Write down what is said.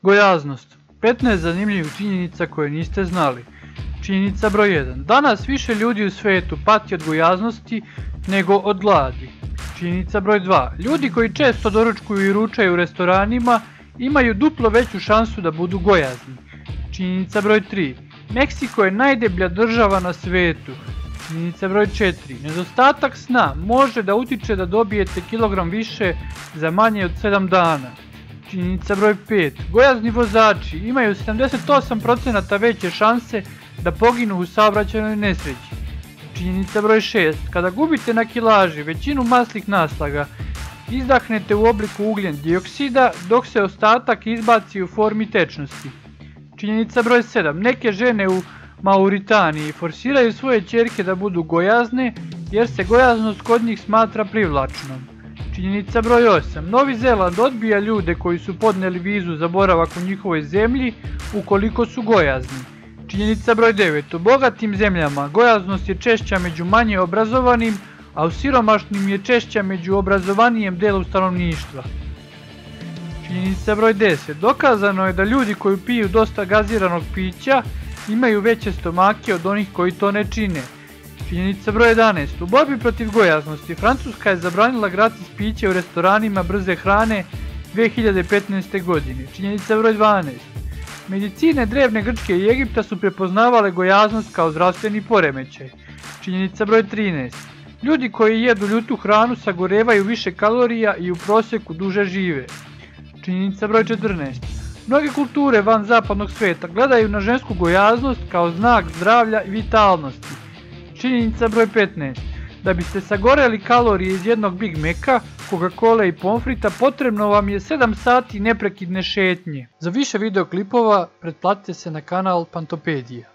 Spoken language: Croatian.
Gojaznost. 15 zanimljivih činjenica koje niste znali. Činjenica broj 1. Danas više ljudi u svijetu pati od gojaznosti nego od gladi. Činjenica broj 2. Ljudi koji često doručkuju i ručaju u restoranima imaju duplo veću šansu da budu gojazni. Činjenica broj 3. Meksiko je najdeblja država na svijetu. Činjenica broj 4. Nedostatak sna može da utiče da dobijete kilogram više za manje od 7 dana. Činjenica broj 5. Gojazni vozači imaju 78% veće šanse da poginu u saobraćajnoj nesreći. Činjenica broj 6. Kada gubite na kilaži većinu masnih naslaga, izdahnete u obliku ugljen dioksida dok se ostatak izbaci u formi tečnosti. Činjenica broj 7. Neke žene u Mauritaniji forsiraju svoje ćerke da budu gojazne jer se gojaznost kod njih smatra privlačnom. Činjenica broj 8. Novi Zeland odbija ljude koji su podneli vizu za boravak u njihovoj zemlji ukoliko su gojazni. Činjenica broj 9. U bogatim zemljama gojaznost je češća među manje obrazovanim, a u siromašnim je češća među obrazovanijem delu stanovništva. Činjenica broj 10. Dokazano je da ljudi koji piju dosta gaziranog pića imaju veće stomake od onih koji to ne čine. Činjenica broj 11. U borbi protiv gojaznosti Francuska je zabranila gratis piće u restoranima brze hrane 2015. godine. Činjenica broj 12. Medicine drevne Grčke i Egipta su prepoznavale gojaznost kao zdravstveni poremećaj. Činjenica broj 13. Ljudi koji jedu ljutu hranu sagorevaju više kalorija i u prosjeku duže žive. Činjenica broj 14. Mnoge kulture van zapadnog svijeta gledaju na žensku gojaznost kao znak zdravlja i vitalnosti. Činjenica broj 15. Da biste sagoreli kalorije iz jednog Big Maca, Coca-Cola i pomfrita potrebno vam je 7 sati neprekidne šetnje. Za više videoklipova pretplatite se na kanal Pantopedija.